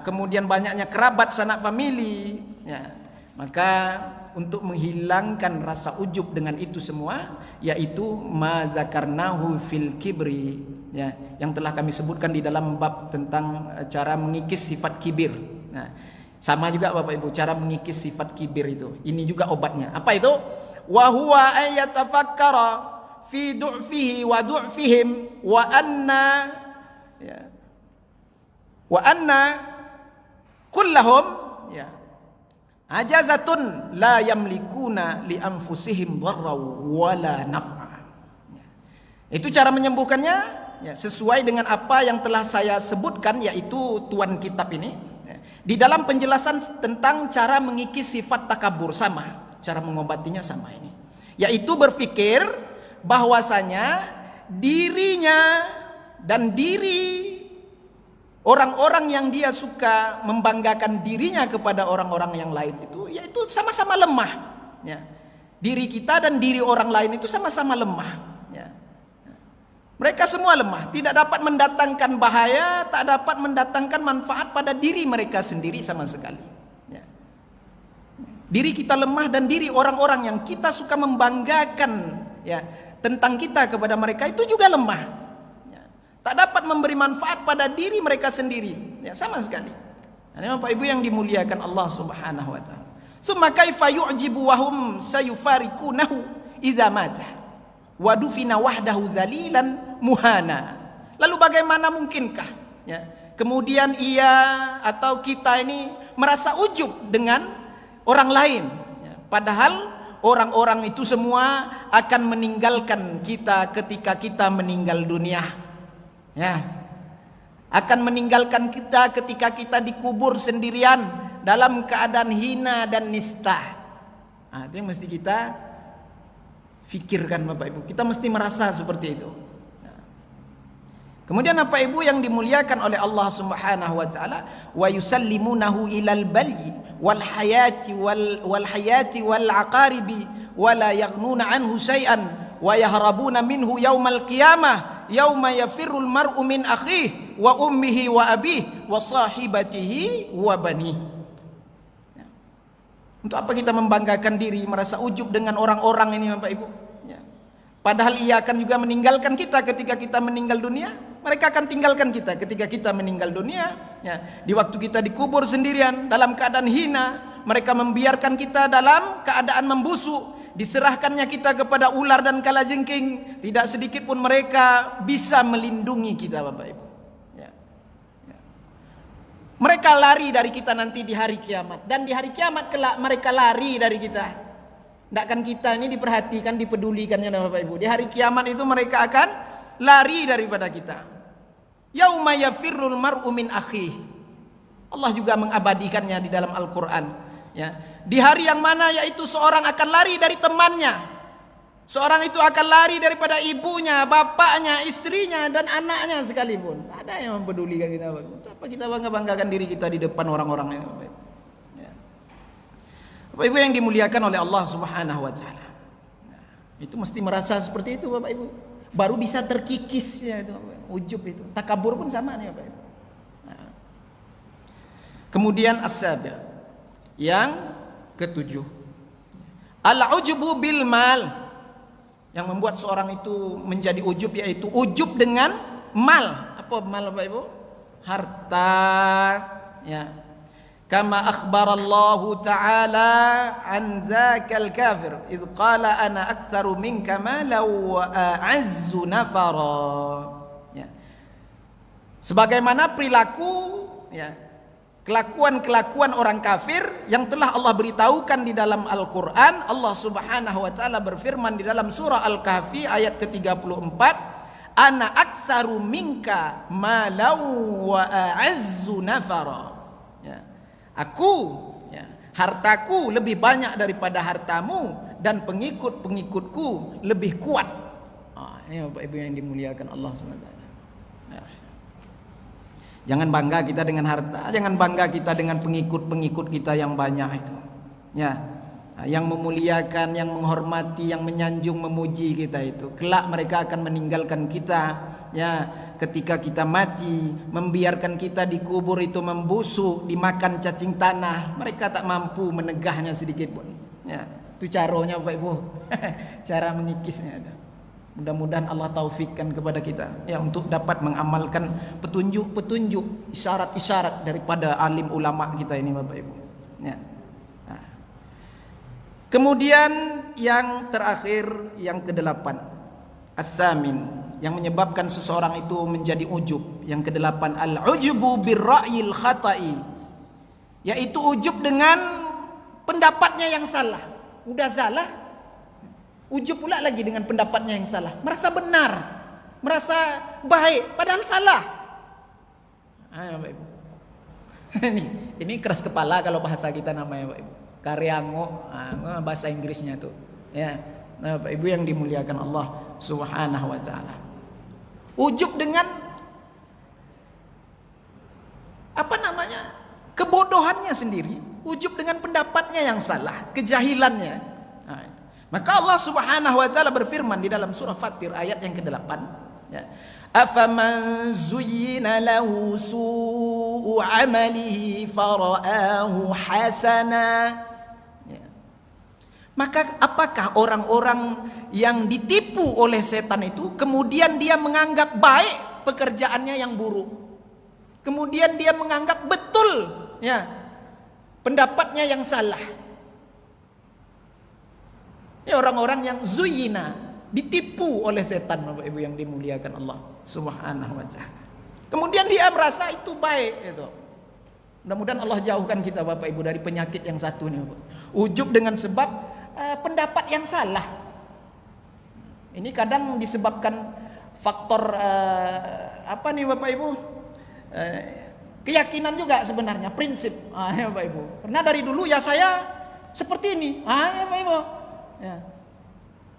Speaker 2: kemudian banyaknya kerabat sanak famili, ya. Maka untuk menghilangkan rasa ujub dengan itu semua, yaitu ma zakarnahu fil kibri, ya, yang telah kami sebutkan di dalam bab tentang cara mengikis sifat kibir. Nah, sama juga Bapak Ibu, cara mengikis sifat kibir itu. Ini juga obatnya. Apa itu? Wa huwa ayatafakkara fi du'fihi wa du'fihim wa anna, ya, wa anna kullahum, ya, ajazatun la yamlikuna li anfusihim dharra wala naf'a. Itu cara menyembuhkannya, ya, sesuai dengan apa yang telah saya sebutkan, yaitu tuan kitab ini, ya, di dalam penjelasan tentang cara mengikis sifat takabur. Sama, cara mengobatinya sama ini, yaitu berpikir bahwasanya dirinya dan diri orang-orang yang dia suka membanggakan dirinya kepada orang-orang yang lain itu, yaitu sama-sama lemah, ya. Diri kita dan diri orang lain itu sama-sama lemah, ya. Mereka semua lemah, tidak dapat mendatangkan bahaya, tak dapat mendatangkan manfaat pada diri mereka sendiri sama sekali, ya. Diri kita lemah dan diri orang-orang yang kita suka membanggakan, ya, tentang kita kepada mereka itu juga lemah. Tak dapat memberi manfaat pada diri mereka sendiri, ya, sama sekali. Ini Bapak Ibu yang dimuliakan Allah Subhanahu wa taala. Summa kaifa yu'jibu wa hum sayufarikunahu idza mata wa dufina wahdahu zalilan muhana. Lalu bagaimana mungkinkah, ya, kemudian ia atau kita ini merasa ujub dengan orang lain, ya, padahal orang-orang itu semua akan meninggalkan kita ketika kita meninggal dunia. Ya, akan meninggalkan kita ketika kita dikubur sendirian dalam keadaan hina dan nista. Nah, itu yang mesti kita fikirkan Bapak Ibu. Kita mesti merasa seperti itu. Nah. Kemudian Bapak Ibu yang dimuliakan oleh Allah Subhanahu wa taala, wa yusallimunahu ilal bali wal hayati wal aqaribi wa la yaghnuna anhu syai'an wa yahrabuna minhu yaumal qiyamah yauma yafirrul mar'u min akhihi wa ummihi wa abihi wa sahibatihi wa bani. Untuk apa kita membanggakan diri, merasa ujub dengan orang-orang ini Bapak Ibu, ya. Padahal ia akan juga meninggalkan kita ketika kita meninggal dunia. Mereka akan tinggalkan kita ketika kita meninggal dunia, ya. Di waktu kita dikubur sendirian dalam keadaan hina, mereka membiarkan kita dalam keadaan membusuk. Diserahkannya kita kepada ular dan kalajengking, tidak sedikit pun mereka bisa melindungi kita Bapak Ibu, ya. Ya. Mereka lari dari kita nanti di hari kiamat, dan di hari kiamat kelak mereka lari dari kita. Tidakkan kita ini diperhatikan, dipedulikannya Bapak Ibu. Di hari kiamat itu mereka akan lari daripada kita. Yauma yafirrul mar'u min akhihi. Allah juga mengabadikannya di dalam Al-Quran, ya. Di hari yang mana yaitu seorang akan lari dari temannya. Seorang itu akan lari daripada ibunya, bapaknya, istrinya, dan anaknya sekalipun. Ada yang mempedulikan kita. Apa kita bangga-banggakan diri kita di depan orang-orang yang baik, ya. Bapak Ibu yang dimuliakan oleh Allah Subhanahu wa taala, itu mesti merasa seperti itu Bapak Ibu. Baru bisa terkikisnya itu ujub itu. Takabur pun sama nih Bapak Ibu. Nah. Kemudian as-sabi', yang ketujuh, al-ujbu bil mal, yang membuat seorang itu menjadi ujub, yaitu ujub dengan mal. Apa mal Bapak Ibu? Harta, ya. Kama akhbarallahu ta'ala an dzakal kafir iz qala ana aktsaru minka malan wa a'azzu nafara, ya. Sebagaimana perilaku, ya, kelakuan-kelakuan orang kafir yang telah Allah beritahukan di dalam Al-Quran. Allah Subhanahu wa ta'ala berfirman di dalam surah Al-Kahfi ayat ke-34, ana aktsaru minka malau wa a'azzu nafara, ya. Aku, ya, hartaku lebih banyak daripada hartamu, dan pengikut-pengikutku lebih kuat. Ini Bapak Ibu yang dimuliakan Allah Subhanahu wa ta'ala. Jangan bangga kita dengan harta, jangan bangga kita dengan pengikut-pengikut kita yang banyak itu, ya. yang memuliakan, yang menghormati, yang menyanjung, memuji kita itu. Kelak mereka akan meninggalkan kita, ya, ketika kita mati, membiarkan kita dikubur itu membusuk, dimakan cacing tanah. Mereka tak mampu menegahnya sedikit pun. Ya, itu caranya Bapak Ibu. Cara mengikisnya. Mudah-mudahan Allah taufikkan kepada kita, ya, untuk dapat mengamalkan petunjuk-petunjuk, isyarat-isyarat daripada alim ulama kita ini Bapak Ibu. Ya. Kemudian yang terakhir, yang ke-8, as-samin, yang menyebabkan seseorang itu menjadi ujub. Yang ke-8, al-ujubu birra'yil khata'i, yaitu ujub dengan pendapatnya yang salah. Udah salah, ujub pula lagi dengan pendapatnya yang salah. Merasa benar, merasa baik, padahal salah. Ayo Bapak Ibu. Ini keras kepala kalau bahasa kita namanya Bapak Ibu. Karyango, bahasa Inggrisnya tuh, ya. Nah, Bapak Ibu yang dimuliakan Allah Subhanahu wa taala. Ujub dengan apa namanya? Kebodohannya sendiri, ujub dengan pendapatnya yang salah, kejahilannya. Nah, maka Allah Subhanahu wa taala berfirman di dalam surah Fatir ayat yang ke-8, ya. Afaman zuyyina lahu su'u 'amalihi fara'ahu hasana. Maka apakah orang-orang yang ditipu oleh setan itu kemudian dia menganggap baik pekerjaannya yang buruk, kemudian dia menganggap betul, ya, pendapatnya yang salah. Ya, orang-orang yang zuyina, ditipu oleh setan Bapak Ibu yang dimuliakan Allah Subhanahu wa taala. Kemudian dia merasa itu baik itu. Mudah-mudahan Allah jauhkan kita Bapak Ibu dari penyakit yang satu ini, Bapak. Ujub dengan sebab pendapat yang salah. Ini kadang disebabkan faktor apa nih Bapak Ibu? Keyakinan juga sebenarnya, prinsip. Ya Bapak Ibu. Karena dari dulu ya saya seperti ini. Ya Bapak Ibu. Ya.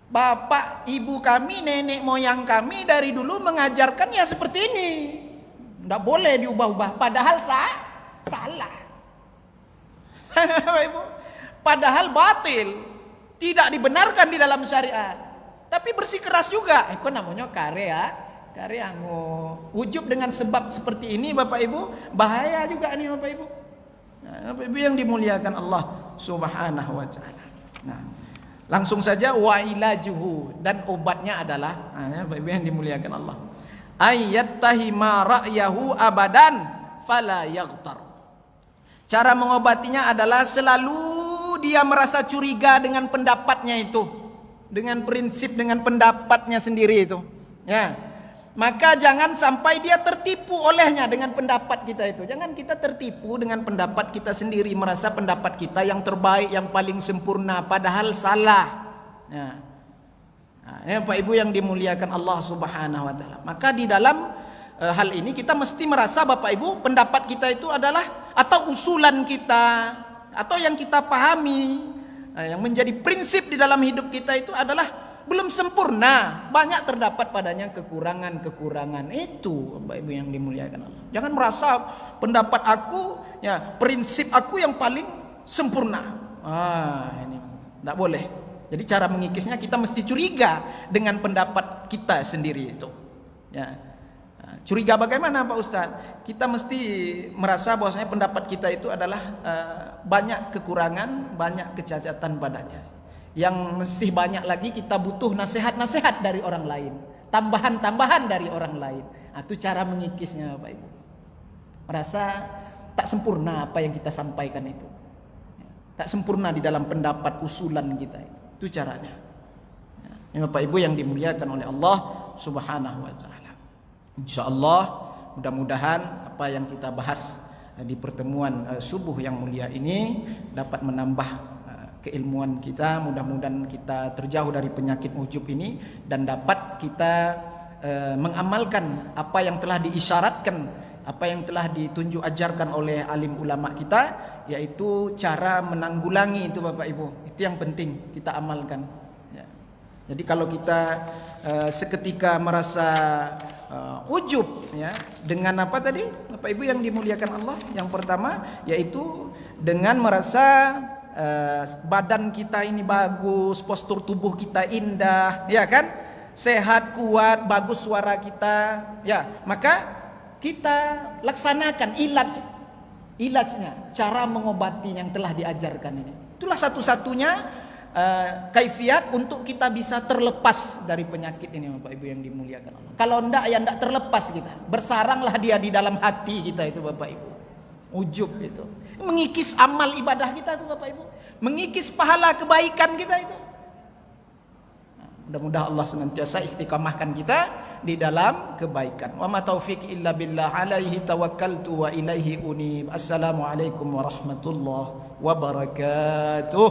Speaker 2: Bapak, ibu kami, nenek moyang kami dari dulu mengajarkan ya seperti ini. Tidak boleh diubah-ubah. Padahal salah. Bapak Ibu. Padahal batil. Tidak dibenarkan di dalam syariat. Tapi bersikeras juga. Itu namanya karyango. Ujub dengan sebab seperti ini Bapak Ibu, bahaya juga nih Bapak Ibu. Nah, Bapak Ibu yang dimuliakan Allah Subhanahu wa taala. Nah, langsung saja wa ilajuhu, dan obatnya adalah, Bapak Ibu yang dimuliakan Allah, ayyattahima ra'yahu abadan fala yaghtar. Cara mengobatinya adalah selalu dia merasa curiga dengan pendapatnya itu, dengan prinsip, dengan pendapatnya sendiri itu, ya. Maka jangan sampai dia tertipu olehnya dengan pendapat kita itu. Jangan kita tertipu dengan pendapat kita sendiri, merasa pendapat kita yang terbaik, yang paling sempurna, padahal salah. Ya. Nah, ya Pak Ibu yang dimuliakan Allah Subhanahu wa taala. Maka di dalam hal ini kita mesti merasa Bapak Ibu pendapat kita itu adalah, atau usulan kita, atau yang kita pahami, yang menjadi prinsip di dalam hidup kita itu adalah belum sempurna, banyak terdapat padanya kekurangan-kekurangan. Itu Bapak Ibu yang dimuliakan Allah. Jangan merasa pendapat aku, ya, prinsip aku yang paling sempurna. Ini tidak boleh. Jadi cara mengikisnya kita mesti curiga dengan pendapat kita sendiri itu, ya. Curiga bagaimana Pak Ustadz? Kita mesti merasa bahwasanya pendapat kita itu adalah banyak kekurangan, banyak kecacatan padanya. Yang masih banyak lagi kita butuh nasihat-nasihat dari orang lain, tambahan-tambahan dari orang lain. Itu cara mengikisnya Bapak Ibu. Merasa tak sempurna apa yang kita sampaikan itu, tak sempurna di dalam pendapat usulan kita. Itu caranya. Ini Bapak Ibu yang dimuliakan oleh Allah Subhanahu wa taala. InsyaAllah mudah-mudahan apa yang kita bahas di pertemuan subuh yang mulia ini dapat menambah keilmuan kita. Mudah-mudahan kita terjauh dari penyakit ujub ini dan dapat kita mengamalkan apa yang telah diisyaratkan, apa yang telah ditunjuk ajarkan oleh alim ulama kita, yaitu cara menanggulangi itu Bapak Ibu. Itu yang penting kita amalkan, ya. Jadi kalau kita seketika merasa ujub, ya, dengan apa tadi Bapak Ibu yang dimuliakan Allah? Yang pertama yaitu dengan merasa badan kita ini bagus, postur tubuh kita indah, ya kan? Sehat, kuat, bagus suara kita, ya. Maka kita laksanakan ilajnya, cara mengobati yang telah diajarkan ini. Itulah satu-satunya kaifiat untuk kita bisa terlepas dari penyakit ini, Bapak Ibu yang dimuliakan Allah. Kalau enggak, ya enggak terlepas kita. Bersaranglah dia di dalam hati kita itu, Bapak Ibu. Ujub itu mengikis amal ibadah kita itu, Bapak Ibu. Mengikis pahala kebaikan kita itu. Mudah-mudahan Allah senantiasa istiqamahkan kita di dalam kebaikan. Wa ma taufiq illa billah, alaihi tawakkaltu wa ilaihi unib. Assalamualaikum warahmatullahi wabarakatuh.